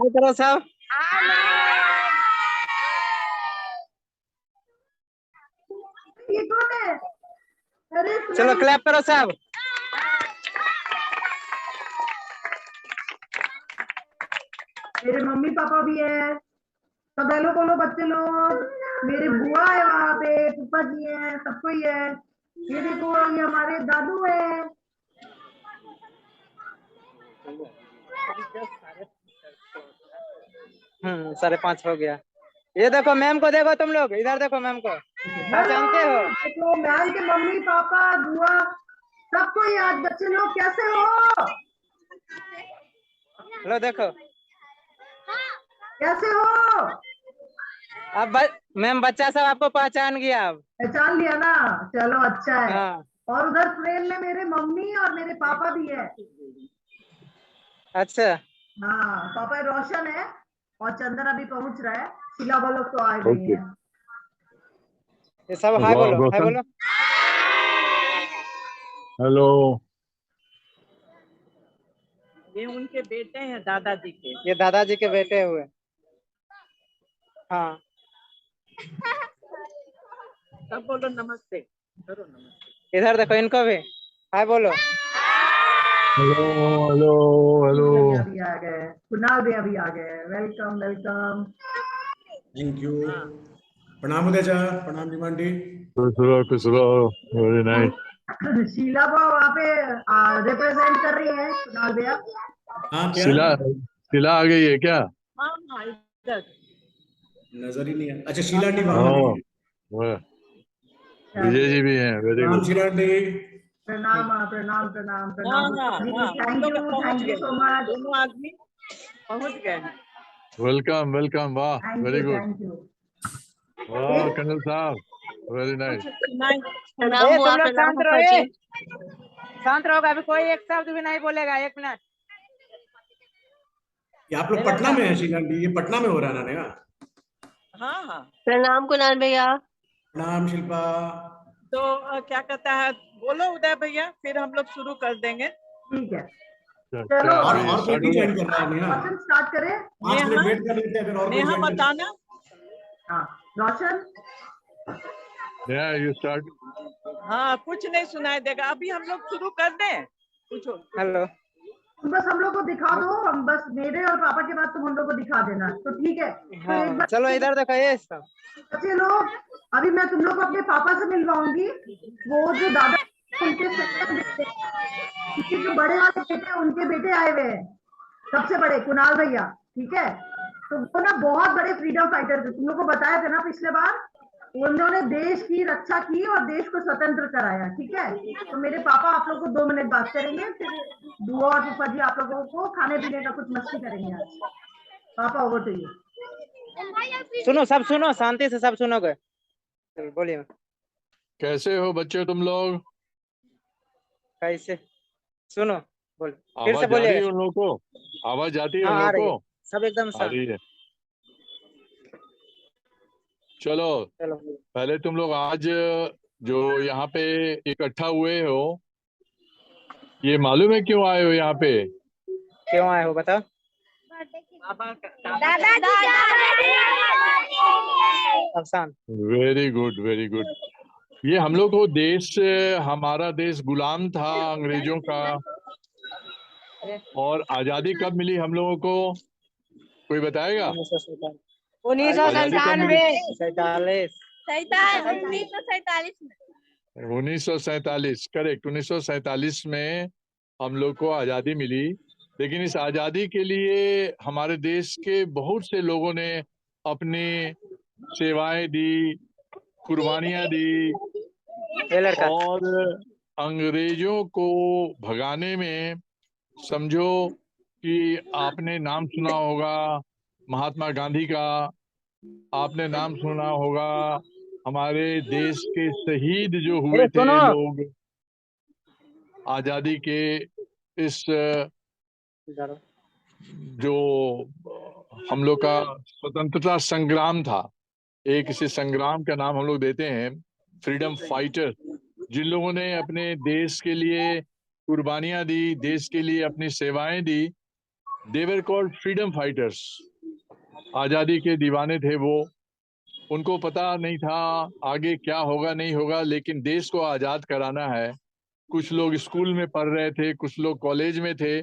Smile करो सब। ये कौन है? अरे चलो क्लैप करो सब। मेरे मम्मी पापा भी है, सब हेलो बोलो बच्चे लोग। मेरे बुआ है वहाँ पे, फूफा जी है, सब कोई है। ये देखो ये हमारे दादू है। 5:30 हो गया। ये देखो मैम को, देखो तुम लोग इधर देखो मैम को, पहचानते हो? देखो मैम के मम्मी पापा बुआ सब कोई आज। बच्चे लोग कैसे हो? लो देखो। कैसे हो? अब मैम बच्चा सब आपको पहचान गया अब। पहचान लिया ना? चलो अच्छा है। हाँ। और उधर फ्रेम में मेरे मम्मी और मेरे पापा भी है। अच्छा। हाँ पापा रोशन है और चंदन अभी पहुंच रहा है। शीला वो लोग तो आ गई है। ये सब हाय बोलो, हाय बोलो। हेलो। ये उनके बेटे हैं, दादाजी के। ये दादाजी के बेटे हुए। हाँ। सब बोलो नमस्ते, करो नमस्ते। इधर देखो इनको भी हाय बोलो। Hello hello hello. अभी आ गए, कुणाल भी अभी आ गए। Welcome welcome. Thank you. प्रणाम उदय चा, प्रणाम डिमांडी। कुछ वेरी नाइस। शीला को वहाँ पे रिप्रेजेंट कर रही है कुणाल भैया। हाँ क्या शीला आ गई है क्या? हाँ हाँ, इधर नजर ही नहीं है। अच्छा शीला आंटी वहां ओह, है। वाह, विजय जी भी हैं। वेरी प्रणाम गुड। शीला आंटी। प्रणाम प्रणाम प्रणाम हाँ प्रणाम। हाँ हाँ, हम थैंक लोग यू पहुंच गए, सो मच। दोनों आदमी पहुंच गए हैं। Welcome welcome. वाह, thank very you good. Thank you. वाह कर्नल साहब, वेरी नाइस। ए, तुम लोग शांत रहो। ए, शांत रहोगे, अभी कोई एक शब्द भी नहीं बोलेगा। 1 मिनट। ये आप लोग पटना में है शीला आंटी? ये पटना में हो रहा है ना? हाँ हाँ। प्रणाम कुणाल भैया। प्रणाम शिल्पा। तो क्या कहता है, बोलो उदय भैया, फिर हम लोग शुरू कर देंगे। ठीक है क्या चलो। और कोई भी ज्वाइन कर रहा है नेहा? रोशन स्टार्ट करें। 5 मिनट वेट कर लेते हैं, अगर और कोई नेहा ज्वाइन करे। बताना। हाँ रोशन। You start. हाँ, कुछ नहीं सुनाई देगा, अभी हम लोग शुरू कर दें। पूछो। हेलो। तुम बस हम लोग को दिखा दो, हम बस मेरे और पापा के बाद तुम हम लोग को दिखा देना, तो ठीक है? तो एक हाँ बार चलो इधर देखो ये सब। बच्चे लोग, अभी मैं तुम लोग को अपने पापा से मिलवाऊंगी। वो जो दादा उनके सेकंड बेटे, उनके जो बड़े वाले बेटे उनके बेटे आए हुए हैं, सबसे बड़े कुणाल भैया। ठीक है? तो वो ना बहुत बड़े फ्रीडम फाइटर थे, तुम लोग को बताया था ना पिछले बार। उन्होंने देश की रक्षा की और देश को स्वतंत्र कराया। ठीक है? तो मेरे पापा आप लोग को 2 मिनट बात करेंगे, फिर बुआ और फूफा जी आप लोगों को खाने पीने का कुछ मस्ती करेंगे आज। पापा ओवर टू यू। सुनो सब, सुनो शांति से सब सुनोगे। चलो बोलिए। कैसे हो बच्चे तुम लोग? कैसे? सुनो बोल, फिर से आवाज आ रही बोलिएगा। है उन लोगों को? आवाज जाती है हाँ उन आ लोगों रही है, को? सब एकदम आ शांत। रही है। चलो चलो पहले तुम लोग आज जो यहाँ पे इकट्ठा हुए हो, ये मालूम है क्यों आए हो यहाँ पे? क्यों आए हो बताओ। अब शांत। Very good very good. ये हम लोग को देश, हमारा देश गुलाम था अंग्रेजों का, और आजादी कब मिली हम लोगों को? कोई बताएगा? 1947। 1947, करेक्ट। 1947 में हम लोग को आज़ादी मिली। लेकिन इस आज़ादी के लिए हमारे देश के बहुत से लोगों ने अपनी सेवाएं दी, कुर्बानियां दी, ये लड़का। और अंग्रेजों को भगाने में, समझो कि आपने नाम सुना होगा महात्मा गांधी का, आपने नाम सुना होगा हमारे देश के शहीद जो हुए ए थे सुनो। लोग आजादी के, इस जो हम लोग का स्वतंत्रता संग्राम था, एक इसी संग्राम का नाम हम लोग देते हैं फ्रीडम फाइटर। जिन लोगों ने अपने देश के लिए कुर्बानियां दी, देश के लिए अपनी सेवाएं दी, दे वर कॉल्ड फ्रीडम फाइटर्स। आज़ादी के दीवाने थे वो। उनको पता नहीं था आगे क्या होगा नहीं होगा, लेकिन देश को आज़ाद कराना है। कुछ लोग स्कूल में पढ़ रहे थे, कुछ लोग कॉलेज में थे,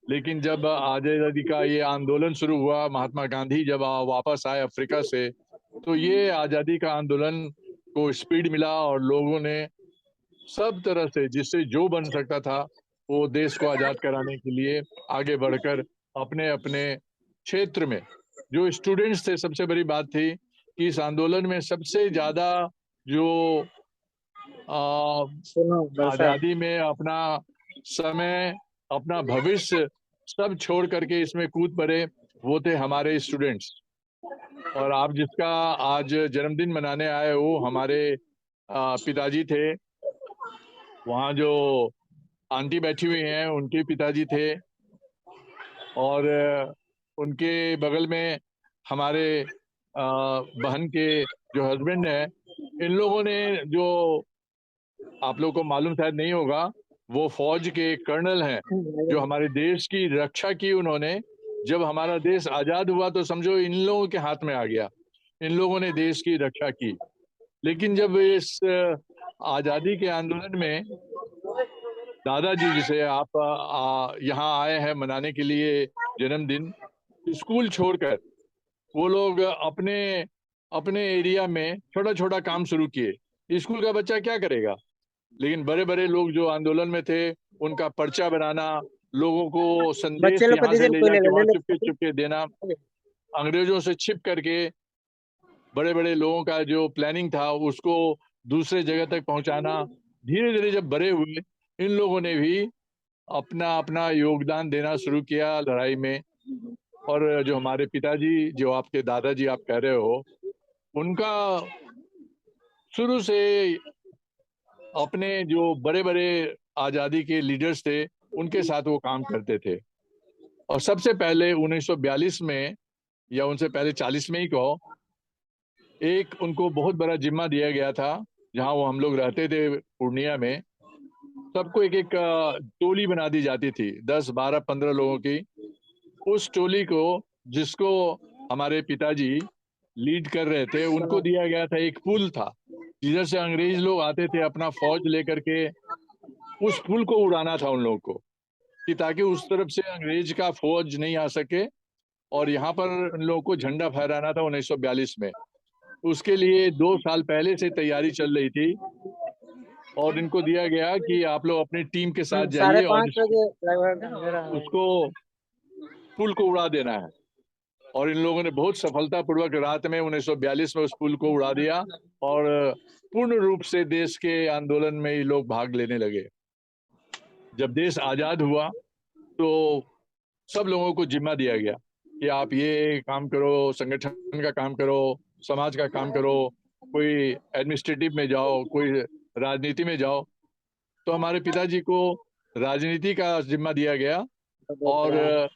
लेकिन जब आज़ादी का ये आंदोलन शुरू हुआ, महात्मा गांधी जब वापस आए अफ्रीका से, तो ये आज़ादी का आंदोलन को स्पीड मिला और लोगों ने सब तरह से जिससे जो बन सकता था वो देश को आज़ाद कराने के लिए आगे बढ़कर अपने अपने क्षेत्र में जो स्टूडेंट्स थे। सबसे बड़ी बात थी कि इस आंदोलन में सबसे ज़्यादा जो आज़ादी में अपना समय, अपना भविष्य सब छोड़ करके इसमें कूद पड़े, वो थे हमारे स्टूडेंट्स। और आप जिसका आज जन्मदिन मनाने आए वो हमारे पिताजी थे। वहाँ जो आंटी बैठी हुई हैं उनके पिताजी थे, और उनके बगल में हमारे बहन के जो हस्बैंड हैं। इन लोगों ने, जो आप लोगों को मालूम शायद नहीं होगा, वो फौज के कर्नल हैं जो हमारे देश की रक्षा की उन्होंने। जब हमारा देश आज़ाद हुआ तो समझो इन लोगों के हाथ में आ गया, इन लोगों ने देश की रक्षा की। लेकिन जब इस आज़ादी के आंदोलन में दादाजी, जिसे आप यहाँ आए हैं मनाने के लिए जन्मदिन, स्कूल छोड़कर वो लोग अपने अपने एरिया में छोटा छोटा काम शुरू किए। स्कूल का बच्चा क्या करेगा, लेकिन बड़े बड़े लोग जो आंदोलन में थे उनका पर्चा बनाना, लोगों को संदेश यहाँ से ले जाके वहाँ चुपके चुपके देना, अंग्रेजों से छिप करके बड़े बड़े लोगों का जो प्लानिंग था उसको दूसरे जगह तक पहुंचाना। धीरे धीरे जब बड़े हुए, इन लोगों ने भी अपना अपना योगदान देना शुरू किया लड़ाई में। और जो हमारे पिताजी, जो आपके दादाजी आप कह रहे हो, उनका शुरू से अपने जो बड़े बड़े आज़ादी के लीडर्स थे उनके साथ वो काम करते थे। और सबसे पहले 1942 में, या उनसे पहले 40 में ही कहो, एक उनको बहुत बड़ा जिम्मा दिया गया था। जहाँ वो हम लोग रहते थे पूर्णिया में, सबको एक एक टोली बना दी जाती थी, 10, 12, 15 लोगों की। उस टोली को, जिसको हमारे पिताजी लीड कर रहे थे, उनको दिया गया था एक पुल था जिधर से अंग्रेज लोग आते थे अपना फौज लेकर के। उस पुल को उड़ाना था उन लोगों को, कि ताकि उस तरफ से अंग्रेज का फौज नहीं आ सके, और यहाँ पर उन लोगों को झंडा फहराना था 1942 में। उसके लिए 2 साल पहले से तैयारी चल रही थी, और इनको दिया गया कि आप लोग अपनी टीम के साथ जाइए और उसको पुल को उड़ा देना है। और इन लोगों ने बहुत सफलतापूर्वक रात में 1942 में उस पुल को उड़ा दिया, और पूर्ण रूप से देश के आंदोलन में ये लोग भाग लेने लगे। जब देश आज़ाद हुआ तो सब लोगों को जिम्मा दिया गया कि आप ये काम करो, संगठन का काम करो, समाज का काम करो, कोई एडमिनिस्ट्रेटिव में जाओ, कोई राजनीति में जाओ। तो हमारे पिताजी को राजनीति का जिम्मा दिया गया, और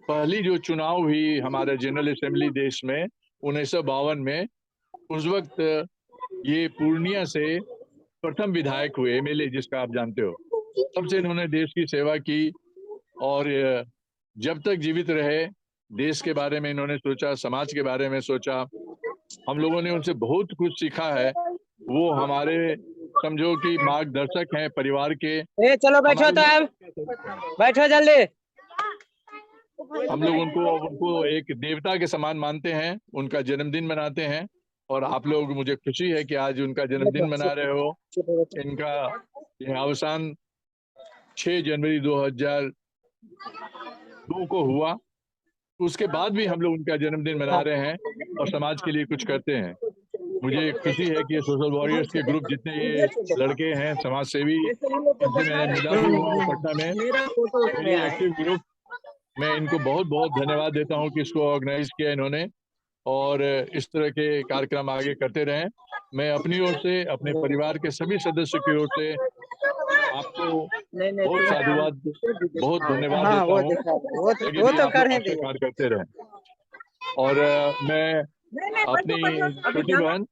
पहली जो चुनाव हुई हमारे जनरल असेंबली देश में 1952 में, उस वक्त ये पूर्णिया से प्रथम विधायक हुए, एमएलए जिसका आप जानते हो। तब से इन्होंने देश की सेवा की, और जब तक जीवित रहे देश के बारे में इन्होंने सोचा, समाज के बारे में सोचा। हम लोगों ने उनसे बहुत कुछ सीखा है। वो हमारे समझो कि मार्गदर्शक हैं परिवार के। चलो बैठो, तो अब बैठो जल्दी। हम लोग उनको एक देवता के समान मानते हैं, उनका जन्मदिन मनाते हैं। और आप लोग, मुझे खुशी है कि आज उनका जन्मदिन मना रहे हो। इनका अवसान 6 जनवरी 2002 को हुआ। उसके बाद भी हम लोग उनका जन्मदिन मना रहे हैं और समाज के लिए कुछ करते हैं। मुझे खुशी है कि सोशल वॉरियर्स के ग्रुप जितने ये लड़के हैं समाज सेवी, इनसे मैं मिला भी हुआ हूँ पटना में, ये एक्टिव ग्रुप। मैं इनको बहुत बहुत धन्यवाद देता हूँ कि इसको ऑर्गेनाइज किया इन्होंने, और इस तरह के कार्यक्रम आगे करते रहें। मैं अपनी ओर से, अपने परिवार के सभी सदस्यों की ओर से आपको बहुत साधुवाद, बहुत धन्यवाद देता हूँ। कार्य करते रहें। और मैं अपनी छोटी बहन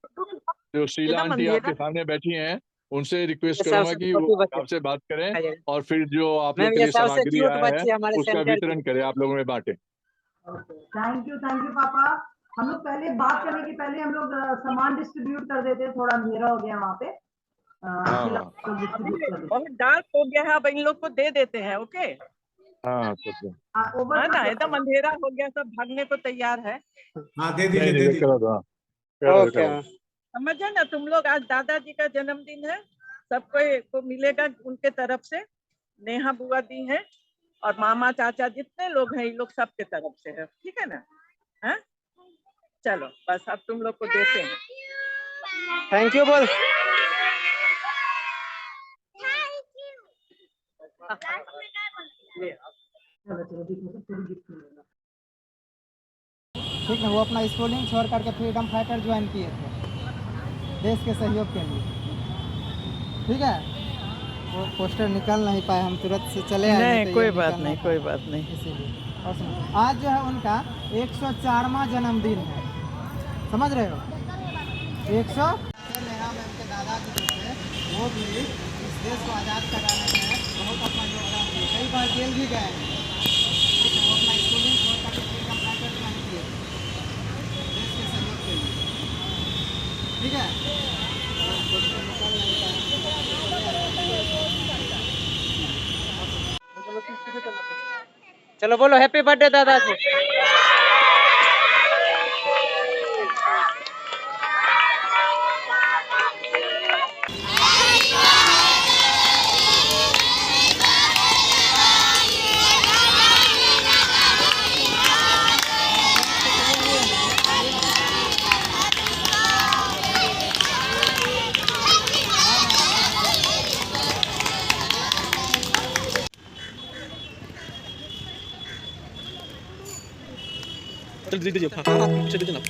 जो शीला आंटी आपके सामने बैठी हैं, उनसे रिक्वेस्ट ये करूंगा सबसे कि वो छोटी बच्ची आपसे बात करें है। और फिर जो आप लोग मैम के ये लिए सबसे सामग्री क्यूट आया है बच्ची हमारे उसका सेंटर की। वितरण करें, आप लोगों में बांटे। थैंक यू पापा। हम लोग पहले बात करने के पहले हम लोग सामान डिस्ट्रीब्यूट कर देते, थोड़ा अंधेरा हो गया वहाँ पे। हाँ डिस्ट्रीब्यूट कर देते। बहुत डार्क हो गया है, अब इन लोग को दे देते हैं। ओके हाँ तो ओवर है ना, एकदम अंधेरा हो गया, सब भागने को तैयार है। हाँ दे नहीं दीजिए नहीं दे ये करो दीजिए। तो हाँ, करो ओके करो। समझे ना तुम लोग, आज दादाजी का जन्मदिन है, सबको को मिलेगा उनके तरफ से। नेहा बुआ दी है और मामा चाचा जितने लोग हैं, ये लोग सबके तरफ से है, ठीक है ना। हैं? चलो बस अब तुम लोग को देते हैं। थैंक यू बोल। ले चलो देखो सब थोड़ी गिफ्ट मिलेगा। ठीक है, वो अपना स्कूलिंग छोड़ करके फ्रीडम फाइटर ज्वाइन किए थे देश के सहयोग के लिए। ठीक है, वो पोस्टर निकाल नहीं पाए, हम तुरंत से चले आए। नहीं तो कोई ये बात निकालना नहीं, था, कोई बात नहीं। इसीलिए। और सुनो, आज जो है उनका 104वां जन्मदिन है, समझ रहे हो। 100 नेहा मैम के दादाजी जो थे वो भी इस देश को आज़ाद कराने में बहुत अपना योगदान दिए, कई बार जेल भी गए हैं। ठीक है, वो अपना स्कूलिंग छोड़ करके फ्रीडम फाइटर ज्वाइन किए देश के सहयोग के लिए। ठीक है, चलो बोलो हैप्पी बर्थडे दादाजी। चल दीजिए, हाँ चल दीजिए ना।